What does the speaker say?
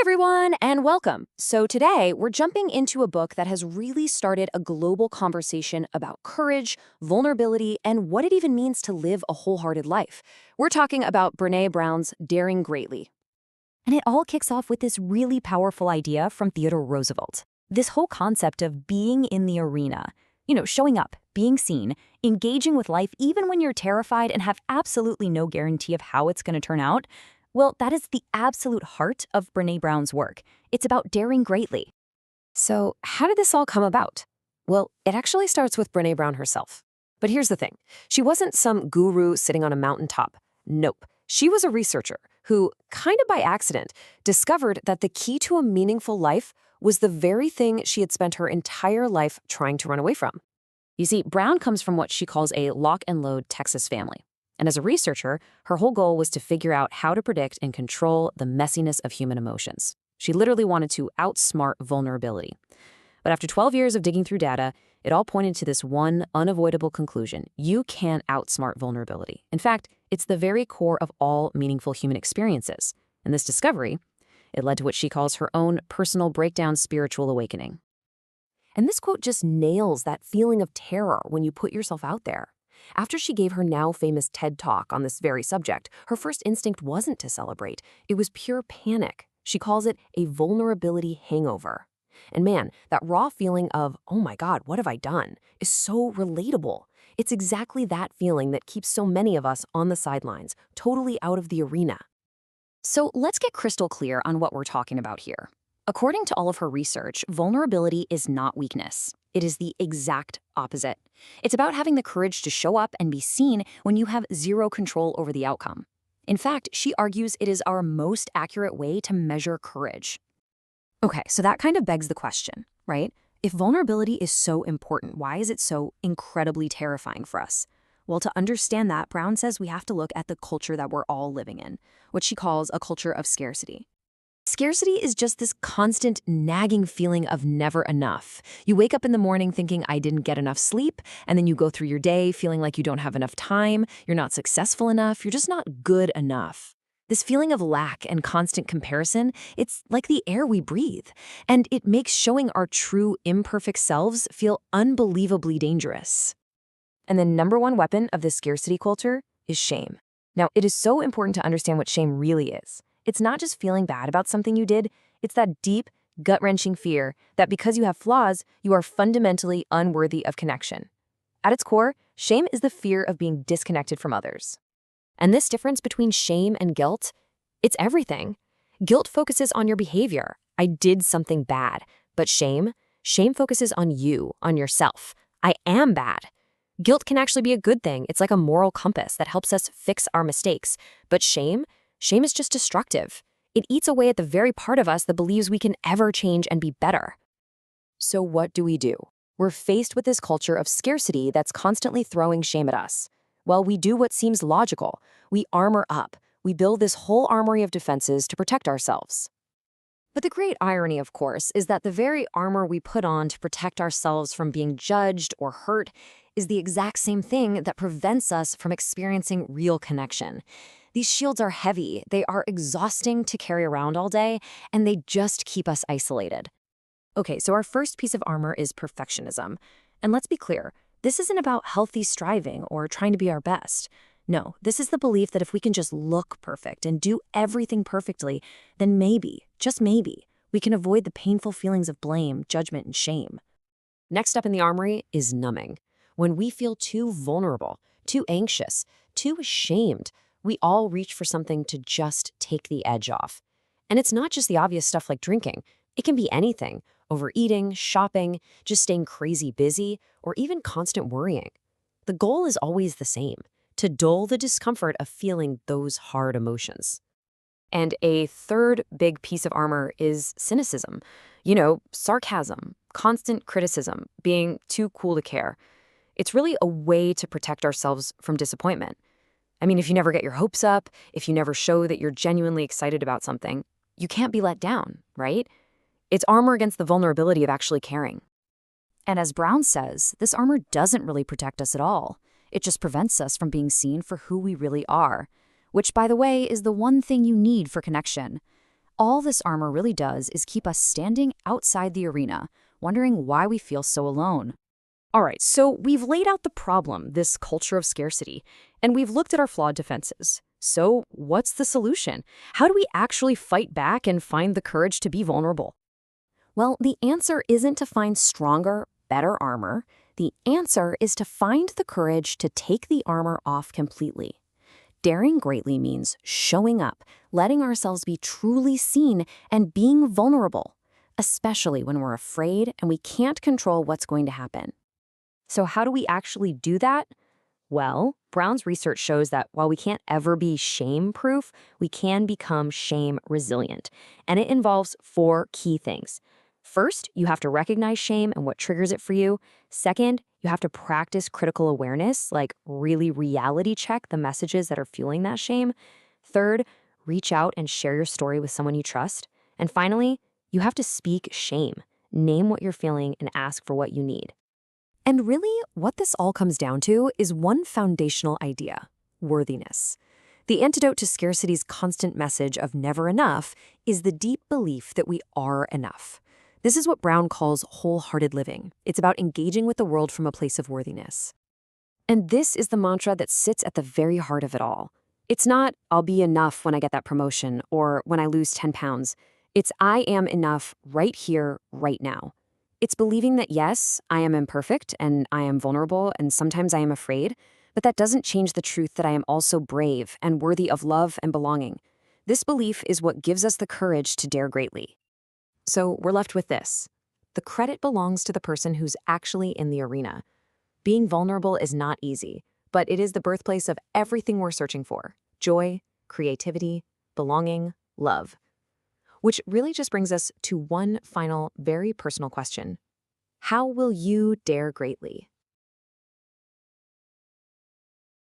everyone, and welcome. So today, we're jumping into a book that has really started a global conversation about courage, vulnerability, and what it even means to live a wholehearted life. We're talking about Brené Brown's Daring Greatly. And it all kicks off with this really powerful idea from Theodore Roosevelt. This whole concept of being in the arena. Showing up, being seen, engaging with life even when you're terrified and have absolutely no guarantee of how it's going to turn out. Well, that is the absolute heart of Brené Brown's work. It's about daring greatly. So, how did this all come about? Well, it actually starts with Brené Brown herself. But here's the thing. She wasn't some guru sitting on a mountaintop. Nope. She was a researcher who, kind of by accident, discovered that the key to a meaningful life was the very thing she had spent her entire life trying to run away from. You see, Brown comes from what she calls a lock-and-load Texas family. And as a researcher, her whole goal was to figure out how to predict and control the messiness of human emotions. She literally wanted to outsmart vulnerability. But after 12 years of digging through data, it all pointed to this one unavoidable conclusion. You can't outsmart vulnerability. In fact, it's the very core of all meaningful human experiences. And this discovery, it led to what she calls her own personal breakdown spiritual awakening. And this quote just nails that feeling of terror when you put yourself out there. After she gave her now famous TED Talk on this very subject, her first instinct wasn't to celebrate. It was pure panic. She calls it a vulnerability hangover. And man, that raw feeling of, oh my God, what have I done, is so relatable. It's exactly that feeling that keeps so many of us on the sidelines, totally out of the arena. So let's get crystal clear on what we're talking about here. According to all of her research, vulnerability is not weakness. It is the exact opposite. It's about having the courage to show up and be seen when you have zero control over the outcome. In fact, she argues it is our most accurate way to measure courage. Okay, so that kind of begs the question, right? If vulnerability is so important, why is it so incredibly terrifying for us? Well, to understand that, Brown says we have to look at the culture that we're all living in, what she calls a culture of scarcity. Scarcity is just this constant nagging feeling of never enough. You wake up in the morning thinking, I didn't get enough sleep, and then you go through your day feeling like you don't have enough time, you're not successful enough, you're just not good enough. This feeling of lack and constant comparison, it's like the air we breathe, and it makes showing our true imperfect selves feel unbelievably dangerous. And the number one weapon of this scarcity culture is shame. Now, it is so important to understand what shame really is. It's not just feeling bad about something you did, it's that deep, gut-wrenching fear that because you have flaws, you are fundamentally unworthy of connection. At its core, shame is the fear of being disconnected from others. And this difference between shame and guilt, it's everything. Guilt focuses on your behavior. I did something bad. But shame focuses on you, on yourself. I am bad. Guilt can actually be a good thing. It's like a moral compass that helps us fix our mistakes. But shame is just destructive. It eats away at the very part of us that believes we can ever change and be better. So what do? We're faced with this culture of scarcity that's constantly throwing shame at us. Well, we do what seems logical. We armor up. We build this whole armory of defenses to protect ourselves. But the great irony, of course, is that the very armor we put on to protect ourselves from being judged or hurt is the exact same thing that prevents us from experiencing real connection. These shields are heavy, they are exhausting to carry around all day, and they just keep us isolated. Okay, so our first piece of armor is perfectionism. And let's be clear, this isn't about healthy striving or trying to be our best. No, this is the belief that if we can just look perfect and do everything perfectly, then maybe, just maybe, we can avoid the painful feelings of blame, judgment, and shame. Next up in the armory is numbing. When we feel too vulnerable, too anxious, too ashamed, we all reach for something to just take the edge off. And it's not just the obvious stuff like drinking. It can be anything: overeating, shopping, just staying crazy busy, or even constant worrying. The goal is always the same: to dull the discomfort of feeling those hard emotions. And a third big piece of armor is cynicism. Sarcasm, constant criticism, being too cool to care. It's really a way to protect ourselves from disappointment. I mean, if you never get your hopes up, if you never show that you're genuinely excited about something, you can't be let down, right? It's armor against the vulnerability of actually caring. And as Brown says, this armor doesn't really protect us at all. It just prevents us from being seen for who we really are, which, by the way, is the one thing you need for connection. All this armor really does is keep us standing outside the arena, wondering why we feel so alone. All right, so we've laid out the problem, this culture of scarcity, and we've looked at our flawed defenses. So what's the solution? How do we actually fight back and find the courage to be vulnerable? Well, the answer isn't to find stronger, better armor. The answer is to find the courage to take the armor off completely. Daring greatly means showing up, letting ourselves be truly seen, and being vulnerable, especially when we're afraid and we can't control what's going to happen. So how do we actually do that? Well, Brown's research shows that while we can't ever be shame-proof, we can become shame-resilient. And it involves 4 key things. First, you have to recognize shame and what triggers it for you. Second, you have to practice critical awareness, like really reality check the messages that are fueling that shame. Third, reach out and share your story with someone you trust. And finally, you have to speak shame. Name what you're feeling and ask for what you need. And really, what this all comes down to is one foundational idea: worthiness. The antidote to scarcity's constant message of never enough is the deep belief that we are enough. This is what Brown calls wholehearted living. It's about engaging with the world from a place of worthiness. And this is the mantra that sits at the very heart of it all. It's not, I'll be enough when I get that promotion or when I lose 10 pounds. It's, I am enough right here, right now. It's believing that, yes, I am imperfect and I am vulnerable and sometimes I am afraid, but that doesn't change the truth that I am also brave and worthy of love and belonging. This belief is what gives us the courage to dare greatly. So we're left with this: the credit belongs to the person who's actually in the arena. Being vulnerable is not easy, but it is the birthplace of everything we're searching for: joy, creativity, belonging, love. Which really just brings us to one final, very personal question. How will you dare greatly?